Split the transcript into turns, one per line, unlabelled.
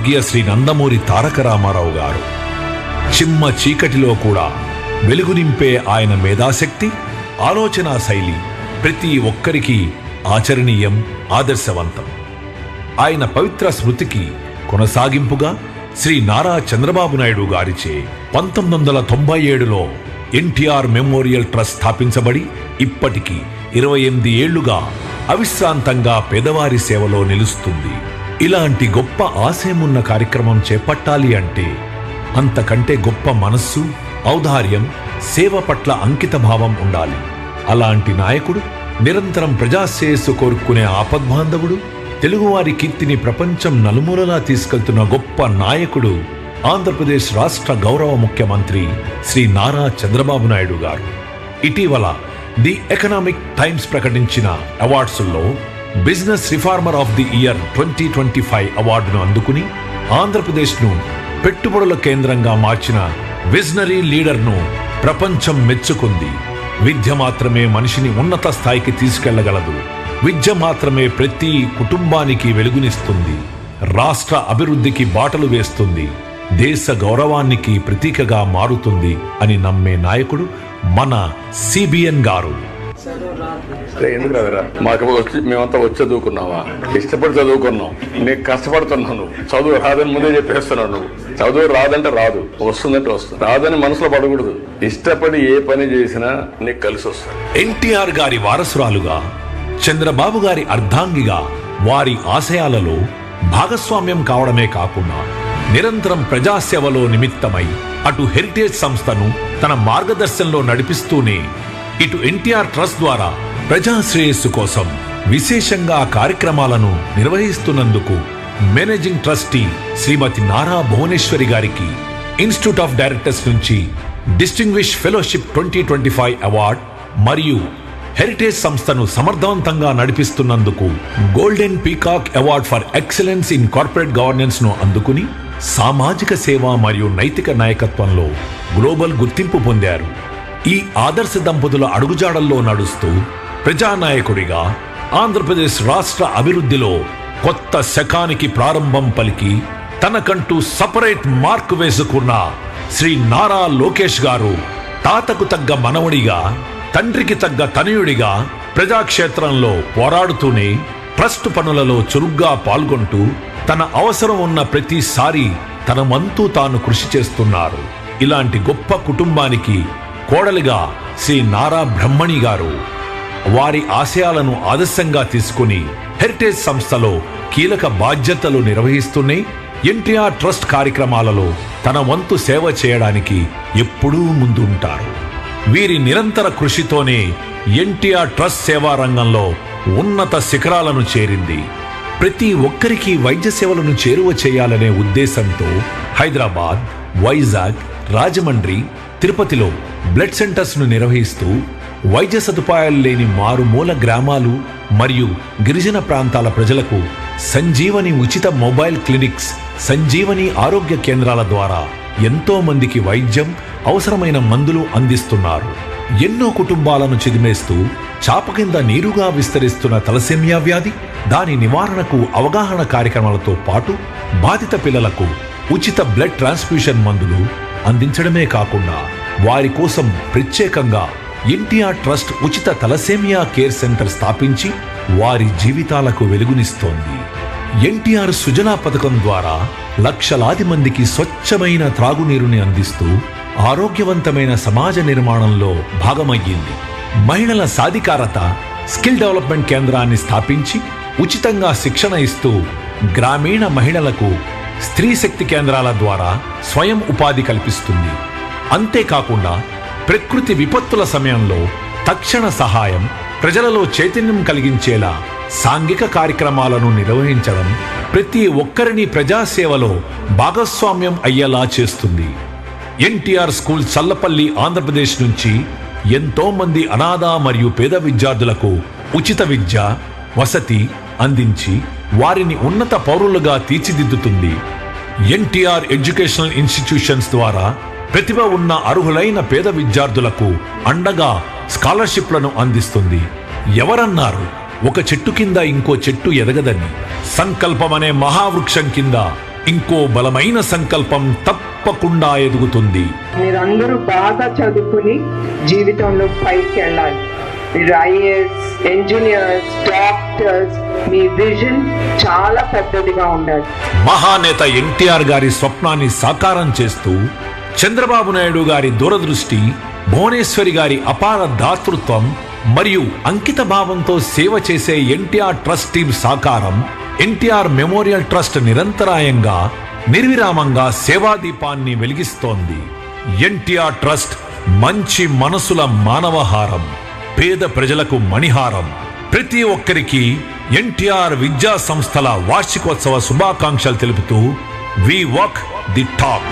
స్వర్గీయ శ్రీ నందమూరి తారక రామారావు గారు. చిమ్మ చీకటిలో కూడా వెలుగు నింపే ఆయన మేధాశక్తి, ఆలోచనా శైలి ప్రతి ఒక్కరికి ఆచరణీయం, ఆదర్శవంతం. ఆయన పవిత్ర స్మృతికి కొనసాగింపుగా శ్రీ నారా చంద్రబాబు నాయుడు గారిచే 1997లో ఎన్టీఆర్ మెమోరియల్ ట్రస్ట్ స్థాపించబడి ఇప్పటికీ 28 ఏళ్లుగా అవిశ్రాంతంగా పేదవారి సేవలో నిలుస్తుంది. ఇలాంటి గొప్ప ఆశయమున్న కార్యక్రమం చేపట్టాలి అంటే అంతకంటే గొప్ప మనస్సు, ఔదార్యం, సేవ పట్ల అంకిత భావం ఉండాలి. అలాంటి నాయకుడు, నిరంతరం ప్రజాశ్రేయస్సు కోరుకునే ఆపద్బాంధవుడు, తెలుగువారి కీర్తిని ప్రపంచం నలుమూలలా తీసుకెళ్తున్న గొప్ప నాయకుడు ఆంధ్రప్రదేశ్ రాష్ట్ర గౌరవ ముఖ్యమంత్రి శ్రీ నారా చంద్రబాబు నాయుడు గారు. ఇటీవల ది ఎకనామిక్ టైమ్స్ ప్రకటించిన అవార్డ్స్లో business reformer of the year 2025 అవార్డును అందుకుని ఆంధ్రప్రదేశ్ను పెట్టుబడుల కేంద్రంగా మార్చిన విజనరీ లీడర్ను ప్రపంచం మెచ్చుకుంది. విద్య మాత్రమే మనిషిని ఉన్నత స్థాయికి తీసుకెళ్లగలదు. విద్య మాత్రమే ప్రతి కుటుంబానికి వెలుగునిస్తుంది, రాష్ట్ర అభివృద్ధికి బాటలు వేస్తుంది, దేశ గౌరవానికి ప్రతీకగా మారుతుంది అని నమ్మే నాయకుడు మన సిబిఎన్ గారు.
ఎందుకు రాదురా, మాకు మేమంతా వచ్చి చదువుకున్నావా? ఇష్టపడి చదువుకున్నాం. నీకు కష్టపడుతున్నాను. చదువు రాదని ముందే చెప్పేస్తున్నావు. నువ్వు చదువు రాదంటే రాదు, వస్తుందంటే వస్తుంది. రాదని మనసులో పడకూడదు. ఇష్టపడి ఏ పని చేసినా నీకు కలిసి వస్తుంది.
ఎన్టీఆర్ గారి వారసురాలుగా, చంద్రబాబు గారి అర్ధాంగిగా వారి ఆశయాలలో భాగస్వామ్యం కావడమే కాకుండా నిరంతరం ప్రజాసేవలో నిమిత్తమై అటు హెరిటేజ్ సంస్థను తన మార్గదర్శనంలో నడిపిస్తూనే ఇటు ఎన్టీఆర్ ట్రస్ట్ ద్వారా ప్రజాశ్రేయస్సు కోసం విశేషంగా కార్యక్రమాలను నిర్వహిస్తున్నందుకు మేనేజింగ్ ట్రస్టీ శ్రీమతి నారా భువనేశ్వరి గారికి ఇన్స్టిట్యూట్ ఆఫ్ డైరెక్టర్స్ నుంచి డిస్టింగ్విష్ ఫెలోషిప్ 2025 అవార్డ్ మరియు హెరిటేజ్ సంస్థను సమర్థవంతంగా నడిపిస్తున్నందుకు golden peacock award for excellence in corporate governance ను అందుకుని సామాజిక సేవ మరియు నైతిక నాయకత్వంలో గ్లోబల్ గుర్తింపు పొందారు. ఈ ఆదర్శ దంపతుల అడుగుజాడల్లో నడుస్తూ ప్రజానాయకుడిగా ఆంధ్రప్రదేశ్ రాష్ట్ర అభివృద్ధిలో కొత్త శకానికి ప్రారంభం పలికి తనకంటూ సపరేట్ మార్క్ వేసుకున్న శ్రీ నారా లోకేష్ గారు తాతకు తగ్గ మనవడిగా, తండ్రికి తగ్గ తనయుడిగా ప్రజాక్షేత్రంలో పోరాడుతూనే ట్రస్ట్ పనులలో చురుగ్గా పాల్గొంటూ తన అవసరం ఉన్న ప్రతిసారి తన వంతు తాను కృషి చేస్తున్నారు. ఇలాంటి గొప్ప కుటుంబానికి కోడలిగా శ్రీ నారా బ్రహ్మణి గారు వారి ఆశయాలను ఆదర్శంగా తీసుకుని హెరిటేజ్ సంస్థలో కీలక బాధ్యతలు నిర్వహిస్తూనే ఎన్టీఆర్ ట్రస్ట్ కార్యక్రమాలలో తన వంతు సేవ చేయడానికి ఎప్పుడూ ముందుంటారు. వీరి నిరంతర కృషితోనే ఎన్టీఆర్ ట్రస్ట్ సేవా రంగంలో ఉన్నత శిఖరాలను చేరింది. ప్రతి ఒక్కరికి వైద్య సేవలను చేరువ చేయాలనే ఉద్దేశంతో హైదరాబాద్, వైజాగ్, రాజమండ్రి, తిరుపతిలో బ్లడ్ సెంటర్స్ ను నిర్వహిస్తూ వైద్య సదుపాయాలు లేని మారుమూల గ్రామాలు మరియు గిరిజన ప్రాంతాల ప్రజలకు సంజీవని ఉచిత మొబైల్ క్లినిక్స్, సంజీవని ఆరోగ్య కేంద్రాల ద్వారా ఎంతో మందికి వైద్యం, అవసరమైన మందులు అందిస్తున్నారు. ఎన్నో కుటుంబాలను చిదిమేస్తూ చాప కింద నీరుగా విస్తరిస్తున్న తలసేమియా వ్యాధి, దాని నివారణకు అవగాహన కార్యక్రమాలతో పాటు బాధిత పిల్లలకు ఉచిత బ్లడ్ ట్రాన్స్ఫ్యూషన్ మందులు అందించడమే కాకుండా వారి కోసం ప్రత్యేకంగా ఎన్టీఆర్ ట్రస్ట్ ఉచిత తలసేమియా కేర్ సెంటర్ స్థాపించి వారి జీవితాలకు వెలుగునిస్తోంది. ఎన్టీఆర్ సుజలా పథకం ద్వారా లక్షలాది మందికి స్వచ్ఛమైన త్రాగునీరుని అందిస్తూ ఆరోగ్యవంతమైన సమాజ నిర్మాణంలో భాగమయ్యింది. మహిళల సాధికారత, స్కిల్ డెవలప్మెంట్ కేంద్రాన్ని స్థాపించి ఉచితంగా శిక్షణ ఇస్తూ గ్రామీణ మహిళలకు స్త్రీ శక్తి కేంద్రాల ద్వారా స్వయం ఉపాధి కల్పిస్తుంది. అంతేకాకుండా ప్రకృతి విపత్తుల సమయంలో తక్షణ సహాయం, ప్రజలలో చైతన్యం కలిగించేలా సాంఘిక కార్యక్రమాలను నిర్వహించడం ప్రతి ఒక్కరిని ప్రజాసేవలో భాగస్వామ్యం అయ్యేలా చేస్తుంది. ఎన్టీఆర్ స్కూల్ చల్లపల్లి ఆంధ్రప్రదేశ్ నుంచి ఎంతో మంది అనాథ మరియు పేద విద్యార్థులకు ఉచిత విద్య, వసతి అందించి వారిని ఉన్నత పౌరులుగా తీర్చిదిద్దుతుంది. ఎన్టీఆర్ ఎడ్యుకేషనల్ ఇన్స్టిట్యూషన్స్ ద్వారా ప్రతిభ ఉన్న అర్హులైన పేద విద్యార్థులకు అండగా స్కాలర్షిప్లను అందిస్తుంది. ఎవరన్నారు ఒక చెట్టు కింద ఇంకో చెట్టు ఎదగదని? సంకల్పం అనే మహావృక్షం కింద ఇంకో బలమైన సంకల్పం తప్పకుండా ఎదుగుతుంది.
మీరందరూ బాగా చదువుకుని జీవితంలో పైకి వెళ్ళాలి. మీరు ఐఏఎస్, ఇంజనీర్స్, డాక్టర్స్, మీ విజన్ చాలా పెద్దదిగా ఉండాలి.
మహానేత ఎన్టీఆర్ గారి స్వప్నాన్ని సాకారం చేస్తూ చంద్రబాబు నాయుడు గారి దూరదృష్టి, భువనేశ్వరి గారి అపార దాతృత్వం మరియు అంకిత భావంతో సేవ చేసే ఎన్టీఆర్ ట్రస్ట్ టీం సాకారం, ఎన్టీఆర్ మెమోరియల్ ట్రస్ట్ నిరంతరాయంగా నిర్విరామంగా సేవాదీపాన్ని వెలిగిస్తోంది. ఎన్టీఆర్ ట్రస్ట్ మంచి మనసుల మానవహారం, పేద ప్రజలకు మణిహారం. ప్రతి ఒక్కరికి ఎన్టీఆర్ విద్యా సంస్థల వార్షికోత్సవ శుభాకాంక్షలు తెలుపుతూ వి వాక్ ది టాక్.